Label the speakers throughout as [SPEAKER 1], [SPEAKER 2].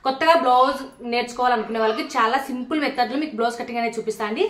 [SPEAKER 1] కొత్తగా బ్లౌజ్ నేర్చుకోవాలనుకునే వాళ్ళకి చాలా సింపుల్ మెథడ్లో మీకు బ్లౌజ్ కటింగ్ అనేది చూపిస్తాను అండి.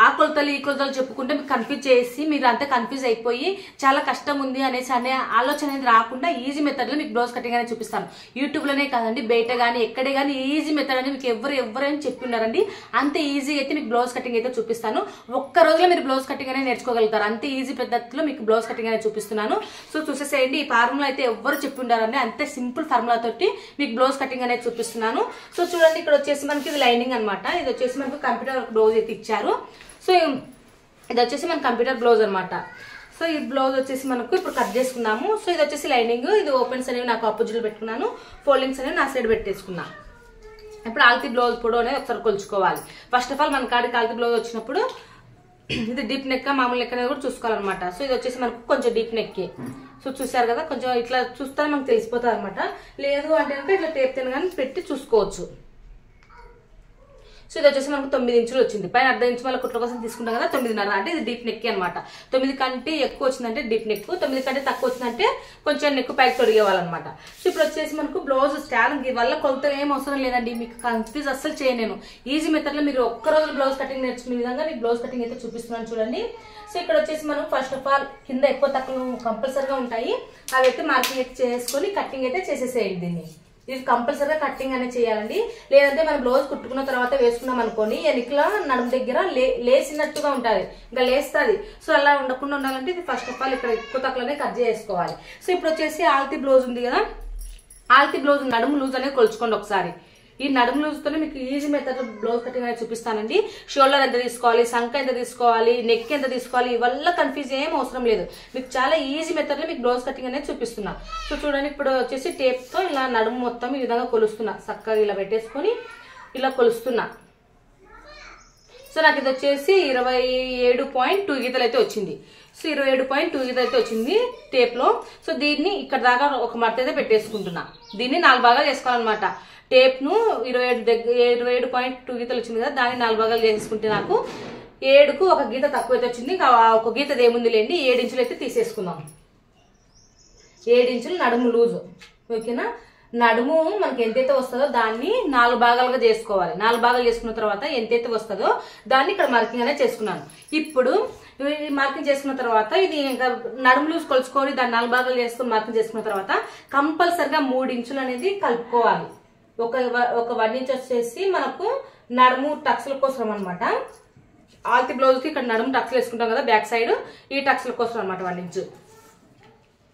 [SPEAKER 1] ఆ కొలతలు ఈ కొలతలు చెప్పుకుంటే మీకు కన్ఫ్యూజ్ చేసి మీరు అంతా కన్ఫ్యూజ్ అయిపోయి చాలా కష్టం ఉంది అనేసి అనే ఆలోచన అనేది రాకుండా ఈజీ మెథడ్లో మీకు బ్లౌజ్ కటింగ్ అనేది చూపిస్తాను. యూట్యూబ్లోనే కాదండి, బయట కానీ ఎక్కడే కానీ ఈజీ మెథడ్ అని మీకు ఎవరైనా చెప్పి ఉన్నారండి. అంత ఈజీగా అయితే మీకు బ్లౌజ్ కటింగ్ అయితే చూపిస్తాను. ఒక్క రోజులో మీరు బ్లౌజ్ కటింగ్ అనేది నేర్చుకోగలుగుతారు. అంతే ఈజీ పద్ధతిలో మీకు బ్లౌజ్ కటింగ్ అనేది చూపిస్తున్నాను. సో చూసేసేయండి, ఈ ఫార్ములా అయితే ఎవరు చెప్పి ఉండారండి, అంతే సింపుల్ ఫార్ములా తోటి మీకు బ్లౌజ్ కటింగ్ అనేది చూపిస్తున్నాను. సో చూడండి, ఇక్కడ వచ్చేసి మనకి ఇది లైనింగ్ అనమాట. ఇది వచ్చేసి మనకు కంప్యూటర్ బ్లౌజ్ అయితే ఇచ్చారు. సో ఇది వచ్చేసి మన కంప్యూటర్ బ్లౌజ్ అనమాట. సో ఈ బ్లౌజ్ వచ్చేసి మనకు ఇప్పుడు కట్ చేసుకున్నాము. సో ఇది వచ్చేసి లైనింగ్, ఇది ఓపెన్స్ అనేవి నాకు ఆపోజిట్లో పెట్టుకున్నాను, ఫోల్డింగ్స్ అనేవి నా సైడ్ పెట్టేసుకున్నాను. ఇప్పుడు ఆల్తీ బ్లౌజ్ పొడవు అనేది ఒకసారి కొలుచుకోవాలి. ఫస్ట్ ఆఫ్ ఆల్ మన కాడికి ఆల్తీ బ్లౌజ్ వచ్చినప్పుడు ఇది డీప్ నెక్ మామూలు నెక్ అనేది కూడా చూసుకోవాలన్నమాట. సో ఇది వచ్చేసి మనకు కొంచెం డీప్ నెక్. సో చూసారు కదా, కొంచెం ఇట్లా చూస్తే మనకు తెలిసిపోతుంది అనమాట. లేదు అంటే కనుక ఇట్లా టేప్ తినగానే పెట్టి చూసుకోవచ్చు. సో ఇది వచ్చేసి మనకు 9 ఇంచులు వచ్చింది. పైన అర్ధ ఇంచు వాళ్ళ కుట్ల కోసం తీసుకుంటాం కదా, 9.5 అంటే ఇది డీప్ నెక్ అనమాట. 9 కంటే ఎక్కువ వచ్చిందంటే డీప్ నెక్, 9 కంటే తక్కువ వచ్చిందంటే కొంచెం నెక్ పైకి తొడిగేవాలన్నమాట. సో ఇప్పుడు వచ్చేసి మనకు బ్లౌజ్ స్టాండ్ వల్ల కొలత ఏం అవసరం లేదండి, మీకు కన్ఫ్యూజ్ అస్సలు చేయను. ఈజీ మెథడ్ లో మీరు ఒక్క రోజు బ్లౌజ్ కటింగ్ నేర్చుకునే విధంగా మీకు బ్లౌజ్ కటింగ్ అయితే చూపిస్తున్నాను చూడండి. సో ఇక్కడ వచ్చేసి మనం ఫస్ట్ ఆఫ్ ఆల్ కింద ఎక్కువ తక్కువ కంపల్సరీగా ఉంటాయి, అవి అయితే మార్కింగ్ అయితే చేసుకొని కటింగ్ అయితే చేసేసేయండి. దీన్ని ఇది కంపల్సరీగా కటింగ్ అనేది చేయాలండి. లేదంటే మనం బ్లౌజ్ కుట్టుకున్న తర్వాత వేసుకున్నాం అనుకోని ఎనికల నడుము దగ్గర లేసినట్టుగా ఉంటుంది, ఇంకా లేస్తుంది. సో అలా ఉండకుండా ఉండాలంటే ఇది ఫస్ట్ ఆఫ్ ఆల్ ఇక్కడ ఎక్కువ తక్కువనే కట్ చేసుకోవాలి. సో ఇప్పుడు వచ్చేసి ఆల్తీ బ్లౌజ్ ఉంది కదా, ఆల్తీ బ్లౌజ్ నడుము లూజ్ అనేది కొలుచుకోండి ఒకసారి. ఈ నడుము లూజ్తోనే మీకు ఈజీ మెథడ్ బ్లౌజ్ కటింగ్ అనేది చూపిస్తానండి. షోల్డర్ ఎంత తీసుకోవాలి, సంక ఎంత తీసుకోవాలి, నెక్ ఎంత తీసుకోవాలి, ఇవల్ల కన్ఫ్యూజ్ ఏం అవసరం లేదు. మీకు చాలా ఈజీ మెథడ్లో మీకు బ్లౌజ్ కటింగ్ అనేది చూపిస్తున్నా. సో చూడండి, ఇప్పుడు వచ్చేసి టేప్తో ఇలా నడుము మొత్తం ఈ విధంగా కొలుస్తున్నా. చక్కగా ఇలా పెట్టేసుకొని ఇలా కొలుస్తున్నా. సో నాకు ఇది వచ్చేసి 27.2 గీతలు అయితే వచ్చింది. సో 27.2 గీతలు అయితే వచ్చింది టేప్లో. సో దీన్ని ఇక్కడ దాకా ఒక మడత అయితే పెట్టేసుకుంటున్నా. దీన్ని 4 భాగాలు చేసుకోవాలన్నమాట. టేప్ను 27.2 గీతలు వచ్చింది కదా, దాన్ని 4 భాగాలు చేసుకుంటే నాకు 7కు ఒక గీత తక్కువ అయితే వచ్చింది. ఇంకా ఒక గీత ఏముంది లేండి, 7 ఇంచులు అయితే తీసేసుకుందాం. 7 ఇంచులు నడుము లూజు, ఓకేనా. నడుము మనకి ఎంతైతే వస్తుందో దాన్ని 4 భాగాలుగా చేసుకోవాలి. 4 భాగాలు చేసుకున్న తర్వాత ఎంతైతే వస్తుందో దాన్ని ఇక్కడ మార్కింగ్ అనేది చేసుకున్నాను. ఇప్పుడు మార్కింగ్ చేసుకున్న తర్వాత ఇది ఇంకా నడుము లూజ్ కొలుచుకొని దాన్ని 4 భాగాలు చేసుకుని మార్కింగ్ చేసుకున్న తర్వాత కంపల్సరిగా 3 ఇంచులు అనేది కలుపుకోవాలి. ఒక 1 ఇంచ్ వచ్చేసి మనకు నడుము టక్స్ల కోసం అనమాట. ఆల్తీ బ్లౌజ్కి ఇక్కడ నడుము టక్స్లు వేసుకుంటాం కదా బ్యాక్ సైడ్, ఈ టక్స్ల కోసం అనమాట 1 ఇంచు.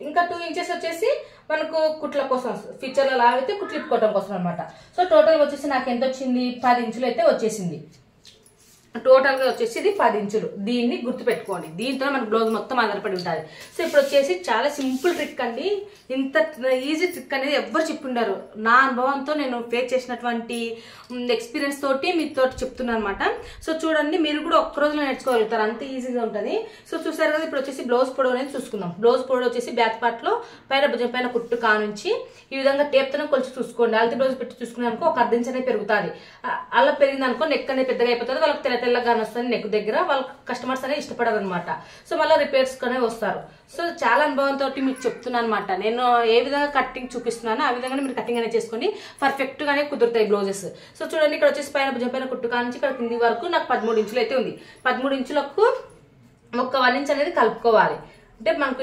[SPEAKER 1] ఇంకా 2 ఇంచెస్ వచ్చేసి మనకు కుట్ల కోసం, ఫీచర్ల లాగైతే కుట్లు ఇప్పుకోవడం కోసం అనమాట. సో టోటల్ వచ్చేసి నాకు ఎంత వచ్చింది, 10 ఇంచులు అయితే వచ్చేసింది. టోటల్ గా వచ్చేసి ఇది 10 ఇంచులు. దీన్ని గుర్తుపెట్టుకోండి, దీంతో మన బ్లౌజ్ మొత్తం ఆధారపడి ఉంటుంది. సో ఇప్పుడు వచ్చేసి చాలా సింపుల్ ట్రిక్ అండి. ఇంత ఈజీ ట్రిక్ అనేది ఎవ్వరు చెప్పుండారు. నా అనుభవంతో నేను ఫేస్ చేసినటువంటి ఎక్స్పీరియన్స్ తోటి మీతో చెప్తున్నాను అనమాట. సో చూడండి, మీరు కూడా ఒక్క రోజులో నేర్చుకోగలుగుతారు, అంత ఈజీగా ఉంటుంది. సో చూసారు కదా, ఇప్పుడు వచ్చేసి బ్లౌజ్ పొడవు అనేది చూసుకుందాం. బ్లౌజ్ పొడవు వచ్చేసి బ్యాక్ పార్ట్ లో పైన భుజం పైన కుట్టు కానుంచి ఈ విధంగా టేప్ తోనే కొలిచి చూసుకోండి. ఆల్తీ బ్లౌజ్ పెట్టి చూసుకునే అనుకో ఒక 1/2 ఇంచ్ అనేది పెరుగుతుంది. అలా పెరిగింది అనుకో నెక్ అనేది పెద్దగా అయిపోతుంది, వాళ్ళకి తెల్లగా వస్తుంది నెక్ దగ్గర, వాళ్ళ కస్టమర్స్ అనేది ఇష్టపడరు అనమాట. సో మళ్ళీ రిపేర్స్ కొనే వస్తారు. సో చాలా అనుభవంతో మీకు చెప్తున్నాను అనమాట. నేను ఏ విధంగా కటింగ్ చూపిస్తున్నానో ఆ విధంగా మీరు కటింగ్ అనేది చేసుకుని పర్ఫెక్ట్ గానే కుదురుతాయి బ్లౌజెస్. సో చూడండి, ఇక్కడ వచ్చేసి పైన భుజం పైన కుట్టు కానుంచి ఇక్కడ కింది వరకు నాకు 13 ఇంచులు అయితే ఉంది. 13 ఇంచులకు ఒక 1 ఇంచ్ అనేది కలుపుకోవాలి. అంటే మనకు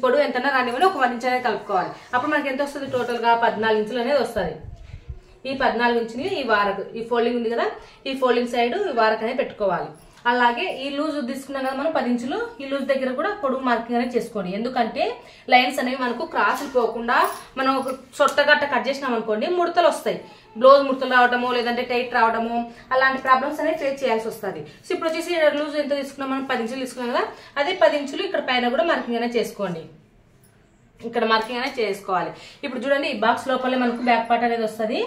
[SPEAKER 1] పొడవు ఎంతన్నా రానివ్వండి, ఒక 1 ఇంచ్ అనేది కలుపుకోవాలి. అప్పుడు మనకి ఎంత వస్తుంది, టోటల్ గా 14 ఇంచులు అనేది వస్తుంది. ఈ 14 ఇంచుని ఈ వారకు, ఈ ఫోల్డింగ్ ఉంది కదా, ఈ ఫోల్డింగ్ సైడ్ ఈ వారకు అనేది పెట్టుకోవాలి. అలాగే ఈ లూజ్ తీసుకున్నాం కదా మనం 10 ఇంచులు, ఈ లూజ్ దగ్గర కూడా పొడుగు మార్కింగ్ అనేది చేసుకోండి. ఎందుకంటే లైన్స్ అనేవి మనకు క్రాసులు పోకుండా మనం సొట్టగట్ట కట్ చేసినాం అనుకోండి, ముడతలు వస్తాయి. బ్లౌజ్ ముడతలు రావడము, లేదంటే టైట్ రావడము, అలాంటి ప్రాబ్లమ్స్ అనేది ఫేస్ చేయాల్సి వస్తుంది. సో ఇప్పుడు వచ్చేసి లూజ్ ఎంత తీసుకున్నాం మనం, 10 ఇంచులు తీసుకున్నాం కదా, అదే 10 ఇంచులు ఇక్కడ పైన కూడా మార్కింగ్ అనేది చేసుకోండి. ఇక్కడ మార్కింగ్ అనేది చేసుకోవాలి. ఇప్పుడు చూడండి, ఈ బాక్స్ లోపలే మనకు బ్యాక్ పార్ట్ అనేది వస్తుంది.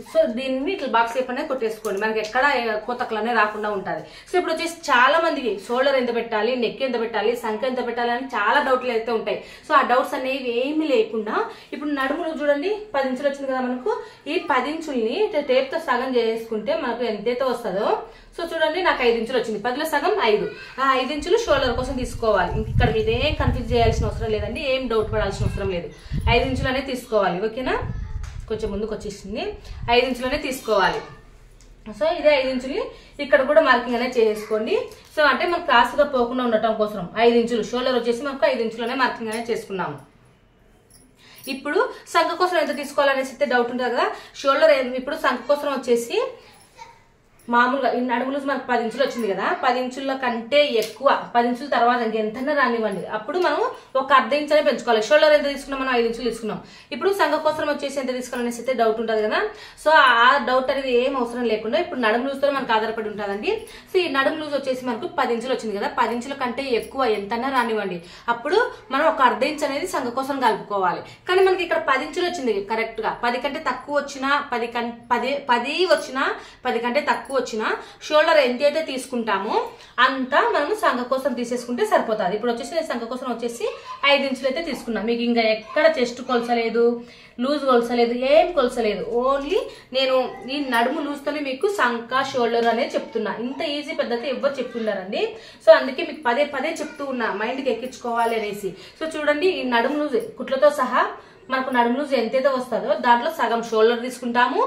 [SPEAKER 1] సో దీన్ని ఇట్లా బాక్స్ షేప్ అనేది కొట్టేసుకోండి, మనకి ఎక్కడ కోతకలు అనేది రాకుండా ఉంటుంది. సో ఇప్పుడు వచ్చేసి చాలా మందికి షోల్డర్ ఎంత పెట్టాలి, నెక్ ఎంత పెట్టాలి, సంఖ ఎంత పెట్టాలి అని చాలా డౌట్లు అయితే ఉంటాయి. సో ఆ డౌట్స్ అనేవి ఏమీ లేకుండా ఇప్పుడు నడుములు చూడండి 10 ఇంచులు వచ్చింది కదా మనకు, ఈ 10 ఇంచుల్ని టేప్ తో సగం చేసుకుంటే మనకు ఎంతైతే వస్తుందో, సో చూడండి నాకు 5 ఇంచులు వచ్చింది, 10లో సగం 5. ఆ 5 ఇంచులు షోల్డర్ కోసం తీసుకోవాలి. ఇక్కడ మీద ఏం కన్ఫ్యూజ్ చేయాల్సిన అవసరం లేదండి, ఏం డౌట్ పడాల్సిన అవసరం లేదు. 5 ఇంచులు అనేది తీసుకోవాలి, ఓకేనా. కొంచెం ముందుకు వచ్చేసింది, 5 ఇంచులోనే తీసుకోవాలి. సో ఇదే 5 ఇంచులు ఇక్కడ కూడా మార్కింగ్ అనేది చేసుకోండి. సో అంటే మనకు క్రాస్గా పోకుండా ఉండటం కోసం 5 ఇంచులు, షోల్డర్ వచ్చేసి మనకు 5 ఇంచులోనే మార్కింగ్ అనేది చేసుకున్నాము. ఇప్పుడు సంఖ కోసం ఎంత తీసుకోవాలనేసి అయితే డౌట్ ఉంటుంది కదా. షోల్డర్ ఇప్పుడు సంఖ కోసం వచ్చేసి మామూలుగా ఈ నడుము లూజ్ మనకు 10 ఇంచులు వచ్చింది కదా, 10 ఇంచుల కంటే ఎక్కువ, 10 ఇంచుల తర్వాత ఇంకెంతన్నా రానివ్వండి, అప్పుడు మనం ఒక అర్ధ ఇంచు అనేది పెంచుకోవాలి. షోల్డర్ ఎంత తీసుకున్నాం, మనం 5 ఇంచులు తీసుకున్నాం. ఇప్పుడు సంఖ కోసం వచ్చేసి ఎంత తీసుకోవాలనేసి అయితే డౌట్ ఉంటుంది కదా. సో ఆ డౌట్ అనేది ఏం అవసరం లేకుండా ఇప్పుడు నడుము లూజ్తో మనకు ఆధారపడి ఉంటుందండి. సో ఈ నడుము లూజ్ వచ్చేసి మనకు 10 ఇంచులు వచ్చింది కదా, 10 ఇంచుల కంటే ఎక్కువ ఎంతన్నా రానివ్వండి, అప్పుడు మనం ఒక అర్ధ ఇంచు అనేది సంఖ కోసం కలుపుకోవాలి. కానీ మనకి ఇక్కడ 10 ఇంచులు వచ్చింది కరెక్ట్ గా, 10 కంటే తక్కువ వచ్చినా 10 వచ్చినా 10 కంటే తక్కువ వచ్చిన షోల్డర్ ఎంతైతే తీసుకుంటామో అంతా మనం సంఖ కోసం తీసేసుకుంటే సరిపోతుంది. ఇప్పుడు వచ్చేసి నేను సంఖ కోసం వచ్చేసి 5 ఇంచులు అయితే తీసుకున్నా. మీకు ఇంకా ఎక్కడ చెస్ట్ కొలసలేదు, లూజ్ కొలసలేదు, ఏం కొలసలేదు, ఓన్లీ నేను ఈ నడుము లూజ్తోనే మీకు సంఖ షోల్డర్ అనేది చెప్తున్నా. ఇంత ఈజీ పద్ధతి ఎవరు చెప్తున్నారండి. సో అందుకే మీకు పదే చెప్తూ ఉన్నా, మైండ్కి ఎక్కించుకోవాలి అనేసి. సో చూడండి, ఈ నడుము లూజ్ కుట్లతో సహా మనకు నడుము లూజ్ ఎంతైతే వస్తుందో దాంట్లో సగం షోల్డర్ తీసుకుంటాము,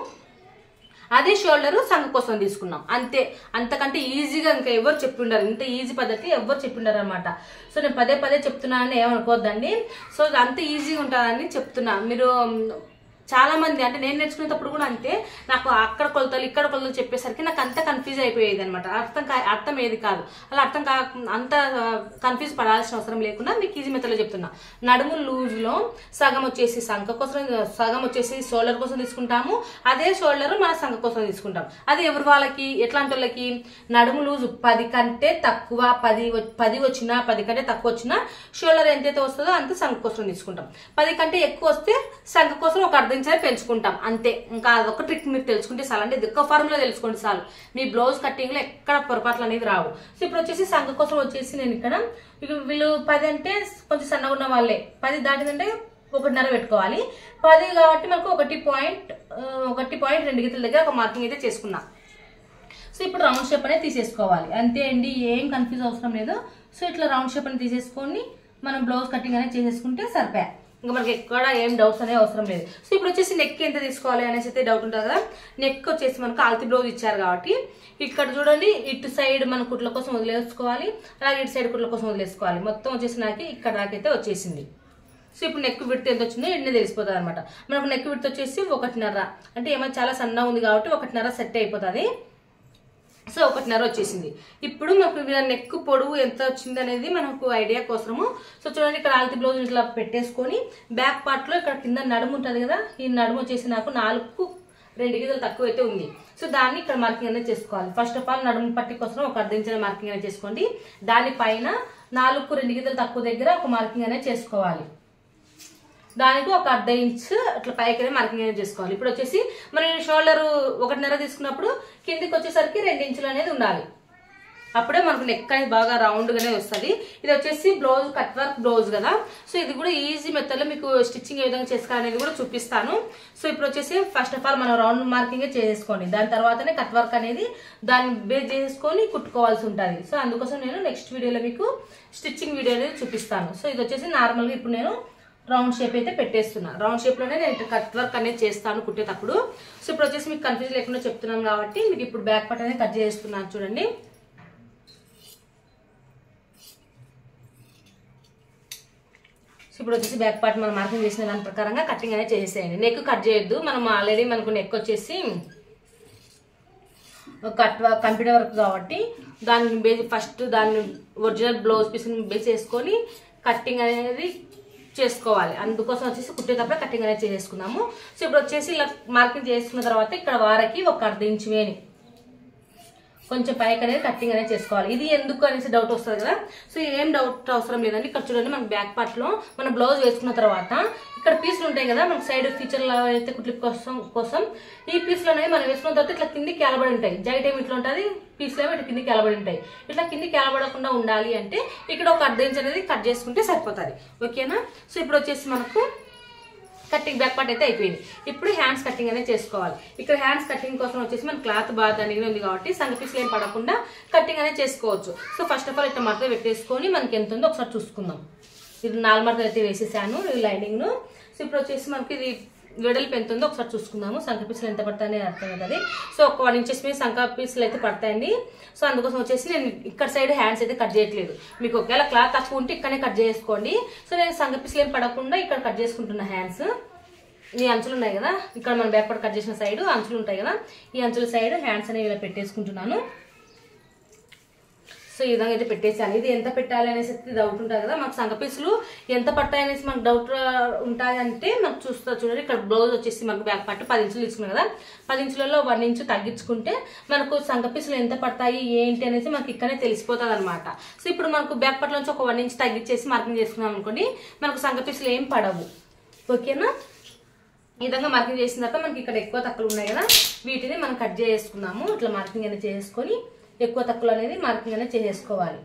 [SPEAKER 1] అదే షోల్డర్ సంఖ కోసం తీసుకున్నాం, అంతే. అంతకంటే ఈజీగా ఇంకా ఎవరు చెప్పిండారు, ఇంత ఈజీ పద్ధతి ఎవరు చెప్పిండారు అనమాట. సో నేను పదే చెప్తున్నానని ఏమనుకోవద్దండి. సో అంత ఈజీగా ఉంటుందని చెప్తున్నా. మీరు చాలా మంది అంటే నేను నేర్చుకునేటప్పుడు కూడా అంతే, నాకు అక్కడ కొలతలు ఇక్కడ కొలతలు చెప్పేసరికి నాకు అంత కన్ఫ్యూజ్ అయిపోయేది అనమాట. అర్థం ఏది కాదు. అలా అంత కన్ఫ్యూజ్ పడాల్సిన అవసరం లేకుండా మీకు ఈజీ మెథడ్లో చెప్తున్నా. నడుము లూజ్ లో సగం వచ్చేసి సంఖ కోసం, సగం వచ్చేసి షోల్డర్ కోసం తీసుకుంటాము, అదే షోల్డర్ మన సంఖ కోసం తీసుకుంటాం. అది ఎవరి వాళ్ళకి, ఎట్లాంటి వాళ్ళకి, నడుము లూజ్ 10 కంటే తక్కువ, 10 వచ్చినా 10 కంటే తక్కువ వచ్చినా షోల్డర్ ఎంతైతే వస్తుందో అంత సంఖ కోసం తీసుకుంటాం. 10 కంటే ఎక్కువ వస్తే సంఖ కోసం ఒక అర్ధ ఇంచు పెంచుకుంటాం, అంతే. ఇంకా అదొక ట్రిక్ మీరు తెలుసుకుంటే చాలు, అంటే దిక్క ఫార్ములా తెలుసుకోండి చాలు. మీ బ్లౌజ్ కట్టింగ్ లో ఎక్కడ పొరపాట్లు అనేది రావు. సో ఇప్పుడు వచ్చేసి సంఖ కోసం వచ్చేసి నేను ఇక్కడ వీళ్ళు 10 అంటే కొంచెం సన్నగా ఉన్న వాళ్ళే, 10 దాటిందంటే 1.5 పెట్టుకోవాలి. 10 కాబట్టి మనకు 1.2 గీతల దగ్గర ఒక మార్కింగ్ అయితే చేసుకున్నా. సో ఇప్పుడు రౌండ్ షేప్ అనేది తీసేసుకోవాలి, అంతే అండి, ఏం కన్ఫ్యూజ్ అవసరం లేదు. సో ఇట్లా రౌండ్ షేప్ అనేది తీసేసుకొని మనం బ్లౌజ్ కటింగ్ అనేది చేసేసుకుంటే సరిపోయా. ఇంకా మనకి ఎక్కడ ఏం డౌట్స్ అనేవి అవసరం లేదు. సో ఇప్పుడు వచ్చేసి నెక్ ఎంత తీసుకోవాలి అనేసి అయితే డౌట్ ఉంటుంది కదా. నెక్ వచ్చేసి మనకు ఆల్తి బ్లౌజ్ ఇచ్చారు కాబట్టి ఇక్కడ చూడండి, ఇటు సైడ్ మన కుట్ల కోసం వదిలేసుకోవాలి, అలాగే ఇటు సైడ్ కుట్ల కోసం వదిలేసుకోవాలి. మొత్తం వచ్చేసి నాకు ఇక్కడ దాకైతే వచ్చేసింది. సో ఇప్పుడు నెక్ విడ్త్ ఎంత వచ్చిందో ఎన్ని తెలిసిపోతుంది అనమాట. మనకు నెక్ విడ్త్ వచ్చేసి 1.5, అంటే ఏమైనా చాలా సన్నగా ఉంది కాబట్టి 1.5 సెట్ అయిపోతుంది. సో 1.5 వచ్చేసింది. ఇప్పుడు మనకు నెక్ పొడవు ఎంత వచ్చింది అనేది మనకు ఐడియా కోసము. సో చూడండి, ఇక్కడ ఆల్తి బ్లౌజ్ ఇట్లా పెట్టేసుకొని బ్యాక్ పార్ట్ లో ఇక్కడ కింద నడుము ఉంటుంది కదా, ఈ నడుము వచ్చేసి నాకు 4 2 గీతలు తక్కువ అయితే ఉంది. సో దాన్ని ఇక్కడ మార్కింగ్ అనేది చేసుకోవాలి. ఫస్ట్ ఆఫ్ ఆల్ నడుము పట్టి కోసం ఒక అర్ధ ఇంచు మార్కింగ్ అనేది చేసుకోండి. దానిపైన 4 2 గీతలు తక్కువ దగ్గర ఒక మార్కింగ్ అనేది చేసుకోవాలి. దానికి ఒక అర్ధ ఇంచు అట్లా పైకి మార్కింగ్ అనేది చేసుకోవాలి. ఇప్పుడు వచ్చేసి మనం షోల్డర్ 1.5 తీసుకున్నప్పుడు కిందికి వచ్చేసరికి 2 ఇంచులు అనేది ఉండాలి, అప్పుడే మనకు నెక్ అనేది బాగా రౌండ్ గానే వస్తుంది. ఇది వచ్చేసి బ్లౌజ్ కట్ వర్క్ బ్లౌజ్ కదా. సో ఇది కూడా ఈజీ మెథడ్ లో మీకు స్టిచ్చింగ్ ఏ విధంగా చేసుకోవాలనేది కూడా చూపిస్తాను. సో ఇప్పుడు వచ్చేసి ఫస్ట్ ఆఫ్ ఆల్ మనం రౌండ్ మార్కింగ్ చేసుకోండి, దాని తర్వాతనే కట్ వర్క్ అనేది దాన్ని బేస్ చేసుకొని కుట్టుకోవాల్సి ఉంటుంది. సో అందుకోసం నేను నెక్స్ట్ వీడియోలో మీకు స్టిచ్చింగ్ వీడియో అనేది చూపిస్తాను. సో ఇది వచ్చేసి నార్మల్ గా ఇప్పుడు నేను రౌండ్ షేప్ అయితే పెట్టేస్తున్నా. రౌండ్ షేప్ లోనే నేను కట్ వర్క్ అనేది చేస్తాను కుట్టేటప్పుడు. సో ఇప్పుడు వచ్చేసి మీకు కన్ఫ్యూజ్ లేకుండా చెప్తున్నాను కాబట్టి మీకు ఇప్పుడు బ్యాక్ పార్ట్ అనేది కట్ చేస్తున్నాను చూడండి. ఇప్పుడు వచ్చేసి బ్యాక్ పార్ట్ మనం మార్కింగ్ చేసిన దాని ప్రకారంగా కటింగ్ అనేది చేసేయండి. నెక్ కట్ చేయొద్దు, మనం ఆల్రెడీ మనకు నెక్ వచ్చేసి కంప్యూటర్ వర్క్ కాబట్టి దాన్ని బేస్ ఫస్ట్ దాన్ని ఒరిజినల్ బ్లౌజ్ పీస్ బేస్ చేసుకొని కటింగ్ అనేది చేసుకోవాలి. అందుకోసం వచ్చేసి కుట్టేటప్పుడు కటింగ్ అనేది చేసుకున్నాము. సో ఇప్పుడు వచ్చేసి ఇలా మార్కింగ్ చేసుకున్న తర్వాత ఇక్కడ వారకి ఒక అర్ధ ఇంచు వేని కొంచెం పైకి అనేది కటింగ్ అనేది చేసుకోవాలి. ఇది ఎందుకు అనేసి డౌట్ వస్తుంది కదా. సో ఏం డౌట్ అవసరం లేదండి. ఇక్కడ చూడండి, మన బ్యాక్ పార్ట్ లో మన బ్లౌజ్ వేసుకున్న తర్వాత ఇక్కడ పీసులు ఉంటాయి కదా, మనకు సైడ్ ఫీచర్ అయితే కుట్లిప్ కోసం ఈ పీసులు అనేవి మనం వేసుకున్న తర్వాత ఇట్లా కిందికి కేలబడి ఉంటాయి. జైట్ ఏమి ఇట్లా ఉంటుంది, పీసులు ఏమి ఇట్లా కిందికి కేలబడి ఉంటాయి. ఇట్లా కిందికి కేలబడకుండా ఉండాలి అంటే ఇక్కడ ఒక అర్ధ ఇంచ్ అనేది కట్ చేసుకుంటే సరిపోతుంది. ఓకేనా. సో ఇప్పుడు వచ్చేసి మనకు కటింగ్ బ్యాక్ పార్ట్ అయితే అయిపోయింది. ఇప్పుడు హ్యాండ్స్ కటింగ్ అనేది చేసుకోవాలి. ఇక్కడ హ్యాండ్స్ కటింగ్ కోసం వచ్చేసి మన క్లాత్ బాగా దండిగా ఉంది కాబట్టి సంగ పీసులు ఏం పడకుండా కటింగ్ అనేది చేసుకోవచ్చు. సో ఫస్ట్ ఆఫ్ ఆల్ ఇట్లా మడత పెట్టేసుకొని మనకి ఎంత ఉందో ఒకసారి చూసుకుందాం. ఇది 4 మడతలు అయితే వేసేసాను ఈ లైనింగ్ ను. సో ఇప్పుడు వచ్చేసి మనకి ఇది వెడల్పు ఎంత ఉందో ఒకసారి చూసుకుందాము. సంక పీసులు ఎంత పడతాయని అర్థం కదా. సో ఒక 1 ఇంచెస్ మీద సంక పీసులు అయితే పడతాయండి. సో అందుకోసం వచ్చేసి నేను ఇక్కడ సైడ్ హ్యాండ్స్ అయితే కట్ చేయట్లేదు. మీకు ఒకవేళ క్లాత్ తక్కువ ఉంటే ఇక్కడనే కట్ చేసుకోండి. సో నేను సంక పీసులు ఏం పడకుండా ఇక్కడ కట్ చేసుకుంటున్నా హ్యాండ్స్. ఈ అంచులు ఉన్నాయి కదా, ఇక్కడ మనం బ్యాక్ పార్ట్ కట్ చేసిన సైడ్ అంచులు ఉంటాయి కదా, ఈ అంచుల సైడ్ హ్యాండ్స్ అనేవి ఇలా పెట్టేసుకుంటున్నాను. సో ఈ విధంగా అయితే పెట్టేసాను. ఇది ఎంత పెట్టాలి అనేసి డౌట్ ఉంటుంది కదా, మాకు సంక పీసులు ఎంత పడతాయి అనేసి మనకు డౌట్ ఉంటాయంటే మనకు చూడండి. ఇక్కడ బ్లౌజ్ వచ్చేసి మనకు బ్యాక్ పార్ట్ 10 ఇంచులు తీసుకున్నాం కదా, 10 ఇంచులలో 1 ఇంచు తగ్గించుకుంటే మనకు సంక పీసులు ఎంత పడతాయి ఏంటి అనేసి మనకి ఇక్కడనే తెలిసిపోతుంది అనమాట. సో ఇప్పుడు మనకు బ్యాక్ పార్ట్ నుంచి ఒక 1 ఇంచ్ తగ్గించేసి మార్కింగ్ చేసుకున్నాం అనుకోండి, మనకు సంక పీసులు ఏం పడవు. ఓకేనా? ఈ విధంగా మార్కింగ్ చేసిన తర్వాత మనకి ఇక్కడ ఎక్కువ తక్కువలు ఉన్నాయి కదా, వీటిని మనం కట్ చేసుకున్నాము. ఇట్లా మార్కింగ్ అనేది చేసుకొని ఎక్కువ తక్కువలు అనేది మార్కింగ్ అనేది చేసేసుకోవాలి.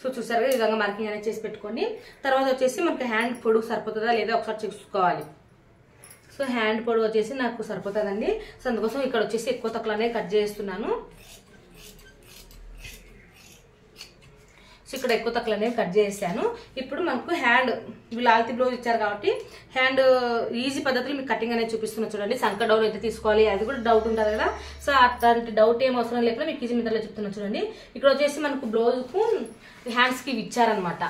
[SPEAKER 1] సో చూసారు కదా, ఈ విధంగా మార్కింగ్ అనేది చేసి పెట్టుకోండి. తర్వాత వచ్చేసి మనకి హ్యాండ్ పొడుగు సరిపోతుందా లేదా ఒకసారి చూసుకోవాలి. సో హ్యాండ్ పొడుగు వచ్చేసి నాకు సరిపోతుందండి. సో అందుకోసం ఇక్కడ వచ్చేసి ఎక్కువ తక్కువలు అనేది కట్ చేస్తున్నాను. సో ఇక్కడ ఎక్కువ తక్కువ అనేవి కట్ చేసాను. ఇప్పుడు మనకు హ్యాండ్ వీళ్ళు ఆల్తి బ్లౌజ్ ఇచ్చారు కాబట్టి హ్యాండ్ ఈజీ పద్ధతిలో మీకు కటింగ్ అనేది చూపిస్తున్నా చూడండి. సంక డౌన్ అయితే తీసుకోవాలి, అది కూడా డౌట్ ఉంటుంది కదా. సో అట్లాంటి డౌట్ ఏం అవసరం లేకుండా మీకు ఈజీ మెథడ్లో చెప్తున్నా చూడండి. ఇక్కడ వచ్చేసి మనకు బ్లౌజ్కు హ్యాండ్స్కి ఇవి ఇచ్చారనమాట.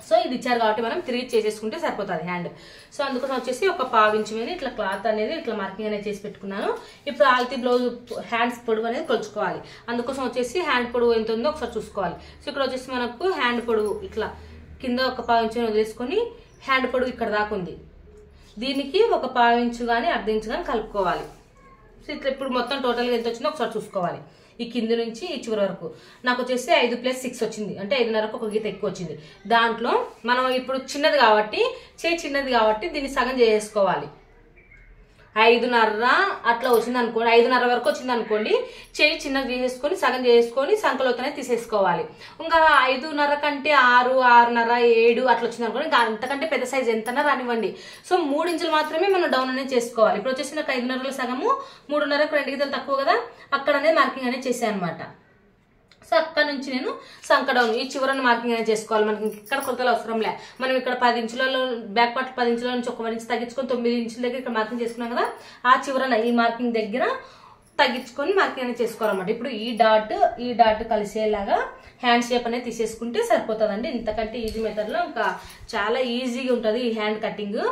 [SPEAKER 1] సో ఇది ఇచ్చారు కాబట్టి మనం తిరిగి చేసేసుకుంటే సరిపోతుంది హ్యాండ్. సో అందుకోసం వచ్చేసి ఒక 1/2 ఇంచు మీద ఇట్లా క్లాత్ అనేది ఇట్లా మార్కింగ్ అనేది చేసి పెట్టుకున్నాను. ఇప్పుడు ఆల్తి బ్లౌజ్ హ్యాండ్స్ పొడవు అనేది కొలుచుకోవాలి. అందుకోసం వచ్చేసి హ్యాండ్ పొడవు ఎంత ఉందో ఒకసారి చూసుకోవాలి. సో ఇక్కడ వచ్చేసి మనకు హ్యాండ్ పొడవు ఇట్లా కింద ఒక 1/2 ఇంచు వదిలేసుకొని హ్యాండ్ పొడవు ఇక్కడ దాకా ఉంది, దీనికి ఒక 1/2 ఇంచు కానీ 1/2 ఇంచు కానీ కలుపుకోవాలి. సో ఇట్లా ఇప్పుడు మొత్తం టోటల్గా ఎంత వచ్చిందో ఒకసారి చూసుకోవాలి. ఈ కింది నుంచి ఈ చివరి వరకు నాకు వచ్చేసి 5 + 6 వచ్చింది, అంటే 5.5కు ఒక గీత ఎక్కువ వచ్చింది. దాంట్లో మనం ఇప్పుడు చిన్నది కాబట్టి చిన్నది కాబట్టి దీన్ని సగం చేసుకోవాలి. 5.5 అట్లా వచ్చింది అనుకోండి, 5.5 వరకు వచ్చింది అనుకోండి, చేయి చిన్నది చేసేసుకొని సగం చేసుకొని సంకలోతనే తీసేసుకోవాలి. ఇంకా 5.5 కంటే 6, 6.5, 7 అట్లా వచ్చింది అనుకోండి, ఇంకా అంతకంటే పెద్ద సైజ్ ఎంతనా రానివ్వండి. సో 3 ఇంచులు మాత్రమే మనం డౌన్ అనేది చేసుకోవాలి. ఇప్పుడు వచ్చేసి నాకు 5.5లో సగము 3.5కు 2 గీతలు తక్కువ కదా, అక్కడ అనేది మార్కింగ్ అనేది చేసాను అనమాట. సో అక్కడ నుంచి నేను సంక డౌన్ ఈ చివరను మార్కింగ్ అనేది చేసుకోవాలి. మనకి ఇక్కడ కొలతలు అవసరం లే, మనం ఇక్కడ 10 ఇంచులలో బ్యాక్ పార్ట్ 10 ఇంచుల నుంచి ఒక 1 ఇంచ్ తగ్గించుకొని 9 ఇంచుల దగ్గర ఇక్కడ మార్కింగ్ చేసుకున్నాం కదా, ఆ చివరన ఈ మార్కింగ్ దగ్గర తగ్గించుకొని మార్కింగ్ అనేది చేసుకోవాలన్నమాట. ఇప్పుడు ఈ డాట్ కలిసేలాగా హ్యాండ్ షేప్ అనేది తీసేసుకుంటే సరిపోతుందండి. ఇంతకంటే ఈజీ మెథడ్లో ఇంకా చాలా ఈజీగా ఉంటుంది ఈ హ్యాండ్ కటింగ్.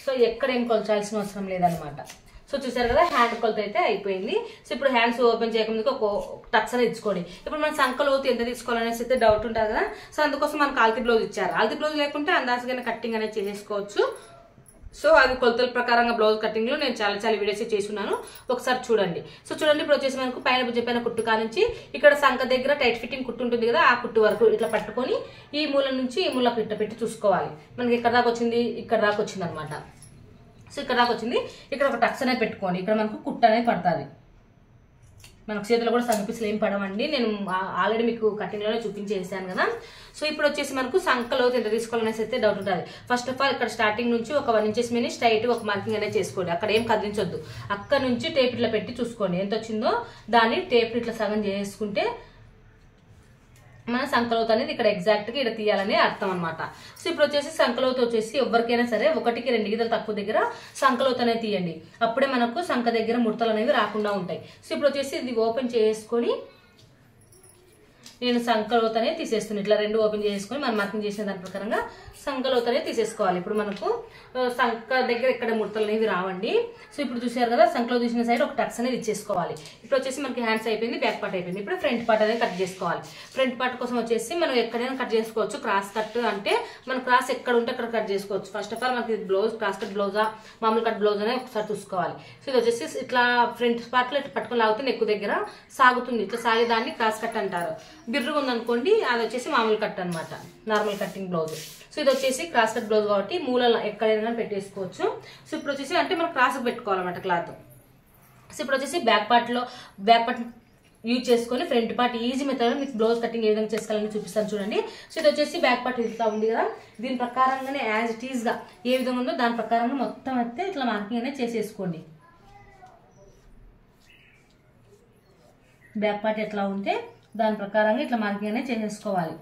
[SPEAKER 1] సో ఎక్కడ ఏం కొలచాల్సిన అవసరం లేదనమాట. సో చూసారు కదా, హ్యాండ్ కొలత అయితే అయిపోయింది. సో ఇప్పుడు హ్యాండ్స్ ఓపెన్ చేయకముందుకు ఒక టక్స్ అనేది ఇచ్చుకోండి. ఇప్పుడు మన సంక లోతు ఎంత తీసుకోవాలనేసి అయితే డౌట్ ఉంటుంది కదా. సో అందుకోసం మనకు ఆల్తి బ్లౌజ్ ఇచ్చారు, ఆల్తి బ్లౌజ్ లేకుంటే అందాజుగానే కటింగ్ అనేది చేసేసుకోవచ్చు. సో అది కొలతల ప్రకారంగా బ్లౌజ్ కటింగ్ లో నేను చాలా వీడియోస్ చేసుకున్నాను, ఒకసారి చూడండి. సో చూడండి, ఇప్పుడు వచ్చేసి మనకు పైన భుజపైన కుట్టు కానుంచి ఇక్కడ సంక దగ్గర టైట్ ఫిట్టింగ్ కుట్టు ఉంటుంది కదా, ఆ కుట్టు వరకు ఇట్లా పట్టుకొని ఈ మూల నుంచి ఈ మూలకు ఇట్లా పెట్టి చూసుకోవాలి. మనకి ఇక్కడ దాకా వచ్చింది, ఇక్కడ దాకా వచ్చింది అనమాట. సో ఇక్కడ దాకా వచ్చింది, ఇక్కడ ఒక టక్స్ అనేది పెట్టుకోండి. ఇక్కడ మనకు కుట్టు అనేది పడుతుంది. మనకు చేతులు కూడా సంక పీసులు ఏం పడవండి, నేను ఆల్రెడీ మీకు కటింగ్ లోనే చూపించేసాను కదా. సో ఇప్పుడు వచ్చేసి మనకు సంక లోతు ఎంత తీసుకోవాలనేసి అయితే డౌట్ ఉంటుంది. ఫస్ట్ ఆఫ్ ఆల్ ఇక్కడ స్టార్టింగ్ నుంచి ఒక 1 ఇంచెస్ మీద స్ట్రైట్ ఒక మార్కింగ్ అనేది చేసుకోండి. అక్కడ ఏం కదిలించొద్దు, అక్కడ నుంచి టేప్ ఇట్లా పెట్టి చూసుకోండి ఎంత వచ్చిందో, దాన్ని టేప్ ఇట్లా సగం చేసుకుంటే మన సంకలోతు అనేది ఇక్కడ ఎగ్జాక్ట్ గా ఇక్కడ తీయాలని అర్థం అనమాట. సో ఇప్పుడు వచ్చేసి సంకలోతు వచ్చేసి ఎవరికైనా సరే 1కి 2 గీతలు తక్కువ దగ్గర సంకలోతు అనేది తీయండి, అప్పుడే మనకు సంక దగ్గర ముడతలు అనేవి రాకుండా ఉంటాయి. సో ఇప్పుడు వచ్చేసి ఇది ఓపెన్ చేసుకొని నేను సంకలోతు అనేది తీసేస్తున్నాను. ఇట్లా 2 ఓపెన్ చేసుకొని మనం మార్కింగ్ చేసిన దాని ప్రకారంగా సంకలోతు అనేది తీసేసుకోవాలి. ఇప్పుడు మనకు సంక దగ్గర ఇక్కడ ముడతలు అనేవి రావండి. సో ఇప్పుడు చూసారు కదా, సంకలో తీసిన సైడ్ ఒక టక్స్ అనేది ఇచ్చేసుకోవాలి. ఇప్పుడు వచ్చేసి మనకి హ్యాండ్స్ అయిపోయింది, బ్యాక్ పార్ట్ అయిపోయింది. ఇప్పుడు ఫ్రంట్ పార్ట్ అనేది కట్ చేసుకోవాలి. ఫ్రంట్ పార్ట్ కోసం వచ్చేసి మనం ఎక్కడైనా కట్ చేసుకోవచ్చు. క్రాస్ కట్ అంటే మన క్రాస్ ఎక్కడ ఉంటే అక్కడ కట్ చేసుకోవచ్చు. ఫస్ట్ ఆఫ్ ఆల్ మనకి బ్లౌజ్ క్రాస్ కట్ బ్లౌజా మామూలు కట్ బ్లౌజ్ అనేది ఒకసారి చూసుకోవాలి. సో ఇది వచ్చేసి ఇట్లా ఫ్రంట్ పార్ట్ లో ఇట్లా పట్టుకొని లాగుతుంది, ఎక్కువ దగ్గర సాగుతుంది, ఇట్లా సాగేదాన్ని క్రాస్ కట్ అంటారు. బిర్రుగా ఉందనుకోండి అది వచ్చేసి మామూలు కట్ అనమాట, నార్మల్ కటింగ్ బ్లౌజ్. సో ఇది వచ్చేసి క్రాస్ కట్ బ్లౌజ్ కాబట్టి మూలలో ఎక్కడైనా పెట్టేసుకోవచ్చు. సో ఇప్పుడు వచ్చేసి అంటే మనం క్రాస్ పెట్టుకోవాలన్నమాట క్లాత్. సో ఇప్పుడు వచ్చేసి బ్యాక్ పార్ట్ యూజ్ చేసుకొని ఫ్రంట్ పార్ట్ ఈజీ మెథడ్ మీకు బ్లౌజ్ కటింగ్ ఏ విధంగా చేసుకోవాలని చూపిస్తాను చూడండి. సో ఇది వచ్చేసి బ్యాక్ పార్ట్ ఇట్లా ఉంది కదా, దీని ప్రకారంగానే యాజ్ ఇట్ ఈజ్ గా ఏ విధంగా ఉందో దాని ప్రకారంగా మొత్తం అయితే ఇట్లా మార్కింగ్ అనేది చేసేసుకోండి. బ్యాక్ పార్ట్ ఎట్లా ఉంటే దాని ప్రకారంగా ఇట్లా మార్కింగ్ అనేది చేసేసుకోవాలి.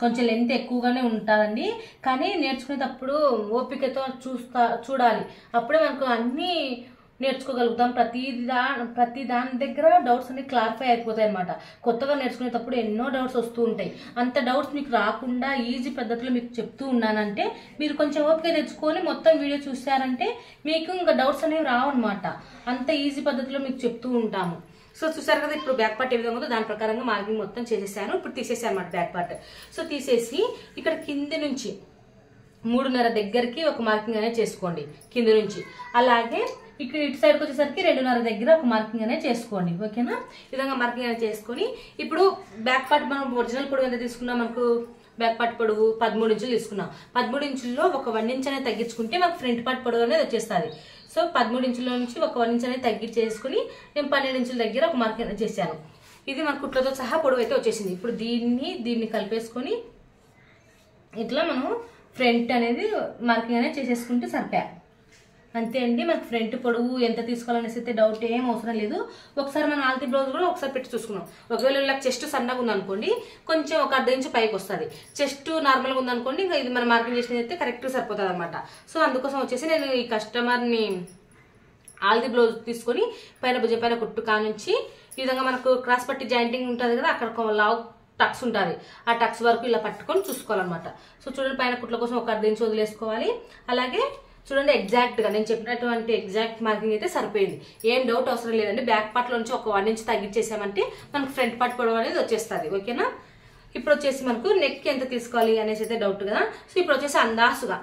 [SPEAKER 1] కొంచెం లెంత్ ఎక్కువగానే ఉంటుందండి. కానీ నేర్చుకునేటప్పుడు ఓపికతో చూడాలి. అప్పుడే మనకు అన్నీ నేర్చుకోగలుగుతాం. ప్రతి దాని దగ్గర డౌట్స్ అన్ని క్లారిఫై అయిపోతాయి అనమాట. కొత్తగా నేర్చుకునేటప్పుడు ఎన్నో డౌట్స్ వస్తూ ఉంటాయి. అంత డౌట్స్ మీకు రాకుండా ఈజీ పద్ధతిలో మీకు చెప్తూ ఉన్నానంటే మీరు కొంచెం ఓపిక తెచ్చుకొని మొత్తం వీడియో చూసారంటే మీకు ఇంకా డౌట్స్ అనేవి రావు అనమాట. అంత ఈజీ పద్ధతిలో మీకు చెప్తూ ఉంటాము. సో చూసారు కదా, ఇప్పుడు బ్యాక్ పార్ట్ ఏ విధంగా ఉందో దాని ప్రకారంగా మార్కింగ్ మొత్తం చేసేసాను. ఇప్పుడు తీసేసాను అనమాట బ్యాక్ పార్ట్. సో తీసేసి ఇక్కడ కింది నుంచి 3.5 దగ్గరికి ఒక మార్కింగ్ అనేది చేసుకోండి కింది నుంచి. అలాగే ఇక్కడ ఇటు సైడ్కి వచ్చేసరికి 2.5 దగ్గర ఒక మార్కింగ్ అనేది చేసుకోండి. ఓకేనా, ఈ విధంగా మార్కింగ్ అనేది చేసుకొని ఇప్పుడు బ్యాక్ పార్ట్ మనం ఒరిజినల్ పొడవు ఎంత తీసుకున్నాం, మనకు బ్యాక్ పార్ట్ పొడవు 13 ఇంచులు తీసుకున్నాం. 13 ఇంచుల్లో ఒక 1 ఇంచ్ అనేది తగ్గించుకుంటే మనకు ఫ్రంట్ పార్ట్ పొడవు అనేది వచ్చేస్తుంది. సో 13 ఇంచుల నుంచి ఒక 1 ఇంచ్ అనేది తగ్గించేసుకుని నేను 12 ఇంచుల దగ్గర ఒక మార్కింగ్ అనేది చేశాను. ఇది మన కుట్లతో సహా పొడవు అయితే వచ్చేసింది. ఇప్పుడు దీన్ని కలిపేసుకొని ఇట్లా మనం ఫ్రంట్ అనేది మార్కింగ్ అనేది చేసేసుకుంటే సరిపా. అంతే అండి. మనకు ఫ్రంట్ పొడవు ఎంత తీసుకోవాలనేసి అయితే డౌట్ ఏం అవసరం లేదు. ఒకసారి మనం ఆల్తీ బ్లౌజ్ కూడా ఒకసారి పెట్టి చూసుకున్నాం. ఒకవేళ ఇలా చెస్ట్ సన్నగా ఉందనుకోండి కొంచెం ఒక 1/2 ఇంచు పైకి వస్తుంది. చెస్ట్ నార్మల్గా ఉందనుకోండి ఇంకా ఇది మనం మార్కింగ్ చేసినది అయితే కరెక్ట్గా సరిపోతుంది అనమాట. సో అందుకోసం వచ్చేసి నేను ఈ కస్టమర్ని ఆల్తీ బ్లౌజ్ తీసుకొని పైన భుజం పైన కుట్టు కానుంచి ఈ విధంగా మనకు క్రాస్ పట్టి జాయింటింగ్ ఉంటుంది కదా, అక్కడ లావ్ టక్స్ ఉంటుంది. ఆ టక్స్ వరకు ఇలా పట్టుకొని చూసుకోవాలన్నమాట. సో చూడండి, పైన కుట్ల కోసం ఒక 1/2 ఇంచు వదిలేసుకోవాలి. అలాగే చూడండి, ఎగ్జాక్ట్గా నేను చెప్పినటువంటి ఎగ్జాక్ట్ మార్కింగ్ అయితే సరిపోయింది. ఏం డౌట్ అవసరం లేదండి. బ్యాక్ పార్ట్లో నుంచి ఒక 1 ఇంచ్ తగ్గించేసామంటే మనకు ఫ్రంట్ పార్ట్ పొడవు అనేది వచ్చేస్తుంది. ఓకేనా, ఇప్పుడు వచ్చేసి మనకు నెక్ ఎంత తీసుకోవాలి అనేసి అయితే డౌట్ కదా. సో ఇప్పుడు వచ్చేసి అందాసుగా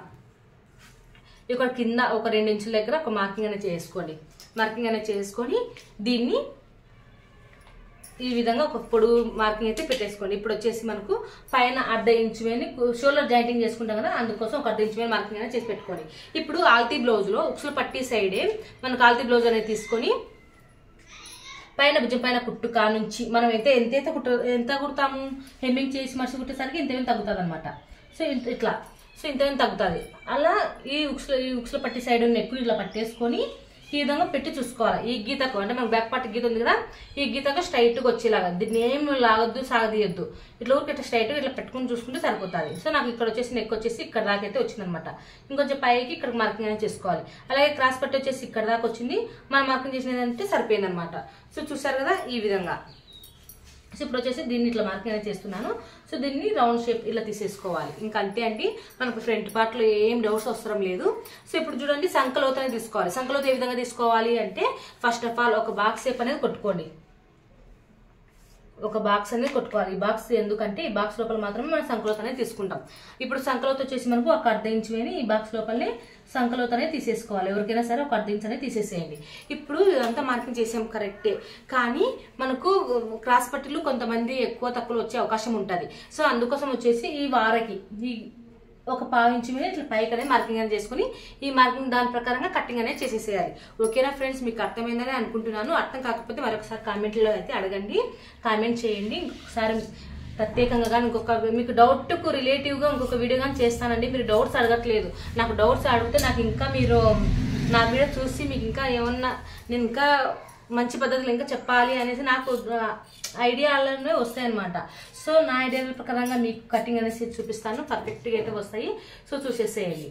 [SPEAKER 1] ఇక్కడ కింద ఒక 2 ఇంచుల దగ్గర ఒక మార్కింగ్ అనేది చేసుకోండి. మార్కింగ్ అనేది చేసుకొని దీన్ని ఈ విధంగా ఒక పొడుగు మార్కింగ్ అయితే పెట్టేసుకోండి. ఇప్పుడు వచ్చేసి మనకు పైన 1/2 ఇంచు వేని షోల్డర్ జాయింటింగ్ చేసుకుంటాం కదా, అందుకోసం ఒక 1/2 ఇంచు వేని మార్కింగ్ అనేది చేసి పెట్టుకోండి. ఇప్పుడు ఆల్తీ బ్లౌజ్ లో ఉక్సుల పట్టి సైడే మనకు ఆల్తీ బ్లౌజ్ అనేది తీసుకొని పైన భుజం పైన కుట్టు కానుంచి మనం అయితే ఎంత కుడతాము, హెమ్మింగ్ చేసి మర్చి కుట్టేసరికి ఇంతేమి తగ్గుతుంది అనమాట. సో ఇట్లా ఇంతేమి తగ్గుతుంది. అలా ఈ ఉక్సుల పట్టి సైడ్ నెక్ ఇట్లా పట్టేసుకొని ఈ విధంగా పెట్టి చూసుకోవాలి. ఈ గీతకు అంటే మనకు బ్యాక్ పార్ట్ గీత ఉంది కదా, ఈ గీతకు స్ట్రైట్గా వచ్చేలాగా దీన్ని ఏం లాగొద్దు సాగదీయద్దు. ఇట్లా ఊరికి ఇట్లా స్ట్రైట్గా ఇట్లా పెట్టుకుని చూసుకుంటే సరిపోతుంది. సో నాకు ఇక్కడ వచ్చేసి నెక్ వచ్చేసి ఇక్కడ దాకా అయితే వచ్చిందనమాట. ఇంకొంచెం పైకి ఇక్కడ మార్కింగ్ అనేది చేసుకోవాలి. అలాగే క్రాస్ పట్టి వచ్చేసి ఇక్కడ దాకా వచ్చింది. మనం మార్కింగ్ చేసినదంటే సరిపోయింది అనమాట. సో చూసారు కదా ఈ విధంగా. సో ఇప్పుడు వచ్చేసి దీన్ని ఇట్లా మార్కింగ్ అనేది చేస్తున్నాను. సో దీన్ని రౌండ్ షేప్ ఇలా తీసేసుకోవాలి. ఇంకా అంతే అండి, మనకు ఫ్రంట్ పార్ట్లో ఏం డౌట్స్ అవసరం లేదు. సో ఇప్పుడు చూడండి, సంకలోతు అనేది తీసుకోవాలి. సంకలోతు ఏ విధంగా తీసుకోవాలి అంటే ఫస్ట్ ఆఫ్ ఆల్ ఒక బాక్స్ షేప్ అనేది కొట్టుకోండి. ఒక బాక్స్ అనేది కొట్టుకోవాలి. ఈ బాక్స్ ఎందుకంటే ఈ బాక్స్ లోపల మాత్రమే మనం సంకలోతు అనేది తీసుకుంటాం. ఇప్పుడు సంకలోతు వచ్చేసి మనకు ఒక 1/2 ఇంచు వేని ఈ బాక్స్ లోపలనే సంకలోతు అనేది తీసేసుకోవాలి. ఎవరికైనా సరే ఒక 1/2 ఇంచు అనేది తీసేసేయండి. ఇప్పుడు ఇదంతా మార్కింగ్ చేసాం కరెక్టే, కానీ మనకు క్రాస్ పట్టీలు కొంతమంది ఎక్కువ తక్కువ వచ్చే అవకాశం ఉంటుంది. సో అందుకోసం వచ్చేసి ఈ వారకి ఒక 1/2 ఇంచు మీద ఇట్లా పైకి అనేది మార్కింగ్ అనేది చేసుకుని ఈ మార్కింగ్ దాని ప్రకారంగా కటింగ్ అనేది చేసేసేయాలి. ఓకేనా ఫ్రెండ్స్, మీకు అర్థమైందని అనుకుంటున్నాను. అర్థం కాకపోతే మరొకసారి కామెంట్లో అయితే అడగండి, కామెంట్ చేయండి. ఇంకొకసారి ప్రత్యేకంగా కానీ మీకు డౌట్కు రిలేటివ్గా ఇంకొక వీడియో కానీ చేస్తానండి. మీరు డౌట్స్ అడగట్లేదు. నాకు డౌట్స్ అడిగితే నాకు ఇంకా మీరు నా వీడియో చూసి మీకు ఇంకా ఏమన్నా నేను ఇంకా మంచి పద్ధతులు ఇంకా చెప్పాలి అనేసి నాకు ఐడియాలనే వస్తాయన్నమాట. సో నా ఐడియాల ప్రకారంగా మీకు కటింగ్ అనేసి చూపిస్తాను. పర్ఫెక్ట్గా అయితే వస్తాయి. సో చూసేసేయండి.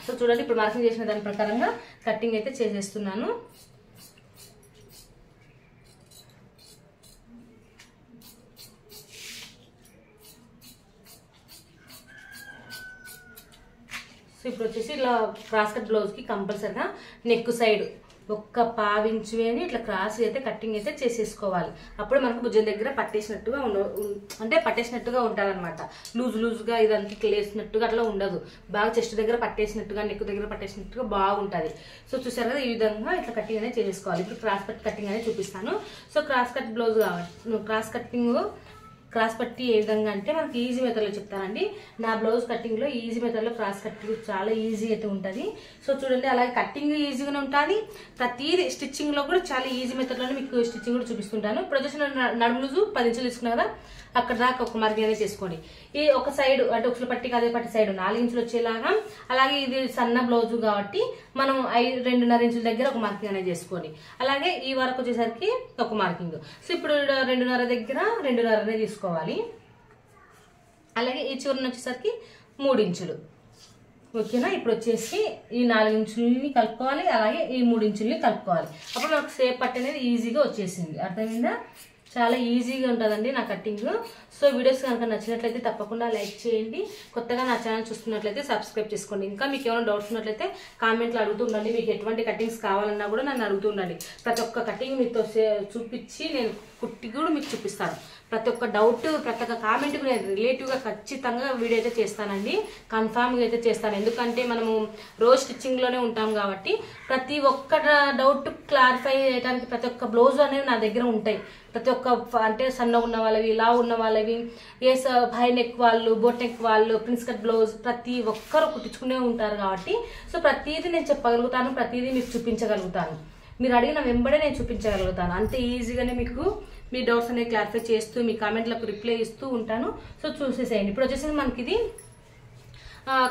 [SPEAKER 1] సో చూడండి, ఇప్పుడు మార్కింగ్ చేసిన దాని ప్రకారంగా కటింగ్ అయితే చేసేస్తున్నాను. సో ఇప్పుడు వచ్చేసి ఇలా క్రాస్ కట్ బ్లౌజ్కి కంపల్సరిగా నెక్ సైడ్ ఒక్క 1/2 ఇంచు వేని ఇట్లా క్రాస్ అయితే కటింగ్ అయితే చేసేసుకోవాలి. అప్పుడు మనకు భుజం దగ్గర పట్టేసినట్టుగా అంటే పట్టేసినట్టుగా ఉంటుంది అనమాట. లూజ్గా ఇదంతా ఇట్లా వేసినట్టుగా అట్లా ఉండదు. బాగా చెస్ట్ దగ్గర పట్టేసినట్టుగా నెక్ దగ్గర పట్టేసినట్టుగా బాగుంటుంది. సో చూసారు కదా, ఈ విధంగా ఇట్లా కటింగ్ అనేది చేసేసుకోవాలి. ఇప్పుడు క్రాస్ కట్ కటింగ్ అనేది చూపిస్తాను. సో క్రాస్ కట్ బ్లౌజ్ కాబట్టి క్రాస్ పట్టి ఏ విధంగా అంటే మనకి ఈజీ మెథడ్లో చెప్తానండి. నా బ్లౌజ్ కటింగ్లో ఈజీ మెథడ్లో క్రాస్ కట్టింగ్ చాలా ఈజీ అయితే ఉంటుంది. సో చూడండి, అలాగే కట్టింగ్ ఈజీగానే ఉంటుంది. ప్రతిదీ స్టిచ్చింగ్లో కూడా చాలా ఈజీ మెథడ్లోనే మీకు స్టిచ్చింగ్ కూడా చూపిస్తుంటాను. ఇప్పుడు వచ్చేసి నడుము లూజు 10 ఇంచులు తీసుకున్నా కదా, అక్కడ దాకా ఒక మార్కింగ్ అనేది చేసుకోండి. ఈ ఒక సైడ్ అంటే ఉక్సుల పట్టికి అదే పట్టి సైడ్ 4 ఇంచులు వచ్చేలాగా, అలాగే ఇది సన్న బ్లౌజు కాబట్టి మనం 2.5 ఇంచుల దగ్గర ఒక మార్కింగ్ అనేది చేసుకోండి. అలాగే ఈ వరకు వచ్చేసరికి ఒక మార్కింగ్. సో ఇప్పుడు 2.5 దగ్గర 2.5 అనేది తీసుకోవాలి. అలాగే ఈ చివరన వచ్చేసరికి 3 ఇంచులు. ఓకేనా? ఇప్పుడు వచ్చేసి ఈ 4 ఇంచుల్ని కలుపుకోవాలి, అలాగే ఈ 3 ఇంచుల్ని కలుపుకోవాలి. అప్పుడు మనకు షేప్ పట్టు అనేది ఈజీగా వచ్చేసింది. అర్థమైందా? చాలా ఈజీగా ఉంటుందండి నా కటింగ్. సో వీడియోస్ కనుక నచ్చినట్లయితే తప్పకుండా లైక్ చేయండి. కొత్తగా నా ఛానల్ చూస్తున్నట్లయితే సబ్స్క్రైబ్ చేసుకోండి. ఇంకా మీకు ఏమైనా డౌట్స్ ఉన్నట్లయితే కామెంట్లు అడుగుతూ ఉండండి. మీకు ఎటువంటి కటింగ్స్ కావాలన్నా కూడా నన్ను అడుగుతూ ఉండండి. ప్రతి ఒక్క కటింగ్ మీతో చూపించి నేను కుట్టి కూడా మీకు చూపిస్తాను. ప్రతి ఒక్క డౌట్, ప్రతి ఒక్క కామెంట్కి నేను రిలేటివ్గా ఖచ్చితంగా వీడియో అయితే చేస్తానండి. కన్ఫామ్గా అయితే చేస్తాను. ఎందుకంటే మనము రోజు స్టిచ్చింగ్లోనే ఉంటాం కాబట్టి ప్రతి ఒక్క డౌట్ క్లారిఫై చేయడానికి ప్రతి ఒక్క బ్లౌజ్ అనేవి నా దగ్గర ఉంటాయి. ప్రతి ఒక్క అంటే సన్నగా ఉన్న వాళ్ళవి, లావు ఉన్న వాళ్ళవి, హై నెక్ వాళ్ళు, బోట్ నెక్ వాళ్ళు, ప్రిన్స్ కట్ బ్లౌజ్ ప్రతి ఒక్కరు కుట్టించుకునే ఉంటారు కాబట్టి సో ప్రతిదీ నేను చెప్పగలుగుతాను, ప్రతిదీ మీకు చూపించగలుగుతాను. మీరు అడిగిన వెంబడే నేను చూపించగలుగుతాను. అంతే ఈజీగానే మీకు మీ డౌట్స్ అనేవి క్లారిఫై చేస్తూ మీ కామెంట్లకు రిప్లై ఇస్తూ ఉంటాను. సో చూసేసేయండి. ఇప్పుడు వచ్చేసి మనకి ఇది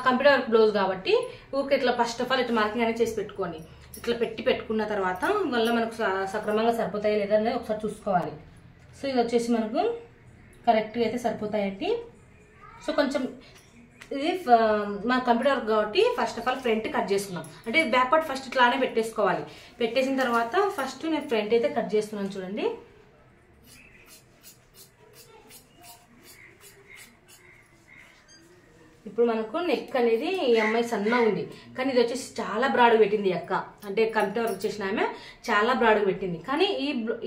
[SPEAKER 1] కంప్యూటర్ వర్క్ బ్లౌజ్ కాబట్టి ఊరికి ఇట్లా ఫస్ట్ ఆఫ్ ఆల్ ఇట్లా మార్కింగ్ అనేది చేసి పెట్టుకోండి. ఇట్లా పెట్టుకున్న తర్వాత వల్ల మనకు సక్రమంగా సరిపోతాయి లేదా అనేది ఒకసారి చూసుకోవాలి. సో ఇది వచ్చేసి మనకు కరెక్ట్గా అయితే సరిపోతాయండి. సో కొంచెం ఇది మన కంప్యూటర్ వర్క్ కాబట్టి first of all front cut చేసుకున్నాం. అంటే బ్యాక్ పార్ట్ ఫస్ట్ ఇట్లానే పెట్టేసుకోవాలి. పెట్టేసిన తర్వాత ఫస్ట్ నేను ఫ్రంట్ అయితే కట్ చేస్తున్నాను. చూడండి, ఇప్పుడు మనకు నెక్ అనేది ఈ అమ్మాయి సన్న ఉంది, కానీ ఇది వచ్చేసి చాలా బ్రాడ్ పెట్టింది అక్క. అంటే కంప్యూటర్ వర్క్ చేసిన ఆమె చాలా బ్రాడ్ పెట్టింది. కానీ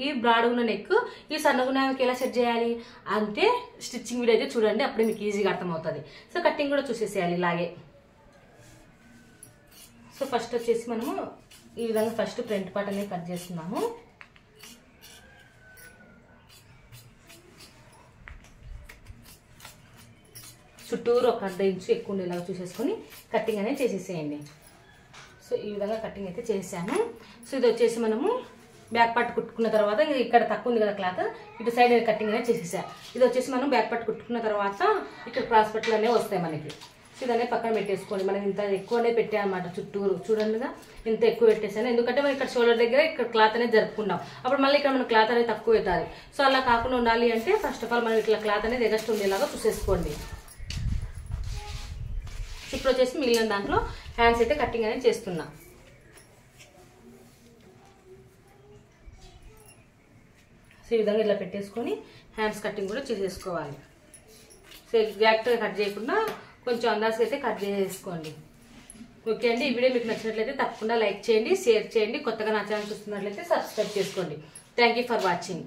[SPEAKER 1] ఈ బ్రాడ్ ఉన్న నెక్ ఈ సన్నగున్న ఆమెకి ఎలా సెట్ చేయాలి అంటే స్టిచ్చింగ్ వీడియో అయితే చూడండి, అప్పుడే మీకు ఈజీగా అర్థమవుతుంది. సో కటింగ్ కూడా చూసేసేయాలి ఇలాగే. సో ఫస్ట్ వచ్చేసి మనము ఈ విధంగా ఫస్ట్ ఫ్రంట్ పార్ట్ అనేది కట్ చేస్తున్నాము. చుట్టూరు ఒక 1/2 ఇంచు ఎక్కువ ఉండేలాగా చూసేసుకొని కటింగ్ అనేది చేసేసేయండి. సో ఈ విధంగా కటింగ్ అయితే చేసాము. సో ఇది వచ్చేసి మనము బ్యాక్ పార్ట్ కుట్టుకున్న తర్వాత ఇక్కడ తక్కువ ఉంది కదా క్లాత్, ఇటు సైడ్ కటింగ్ అనేది చేసేసా. ఇది వచ్చేసి మనం బ్యాక్ పార్ట్ కుట్టుకున్న తర్వాత ఇక్కడ క్రాస్ పట్లు అనేవి వస్తాయి మనకి. సో ఇదనే పక్కన పెట్టేసుకోండి. మనం ఇంత ఎక్కువ అనేది పెట్టామన్నమాట చుట్టూరు. చూడండిగా ఇంత ఎక్కువ పెట్టేసాను, ఎందుకంటే మనం ఇక్కడ షోల్డర్ దగ్గర ఇక్కడ క్లాత్ అనేది జరుపుకున్నాం. అప్పుడు మళ్ళీ ఇక్కడ మన క్లాత్ అనేది తక్కువ అవుతుంది. సో అలా కాకుండా ఉండాలి అంటే ఫస్ట్ ఆఫ్ ఆల్ మనం ఇట్లా క్లాత్ అనేది ఎగస్ట్ ఉండేలాగా చూసేసుకోండి. ఇప్పుడు వచ్చేసి మిగిలిన దాంట్లో హ్యాండ్స్ అయితే కటింగ్ అనేది చేస్తున్నా. సో ఈ విధంగా ఇలా పెట్టేసుకొని హ్యాండ్స్ కటింగ్ కూడా చేసేసుకోవాలి. సో ఎగ్జాక్ట్గా కట్ చేయకుండా కొంచెం అందాజుగా అయితే కట్ చేసేసుకోండి. ఓకే అండి, ఈ వీడియో మీకు నచ్చినట్లయితే తప్పకుండా లైక్ చేయండి, షేర్ చేయండి. కొత్తగా నా ఛానల్ చూస్తున్నట్లయితే సబ్స్క్రైబ్ చేసుకోండి. Thank you for watching.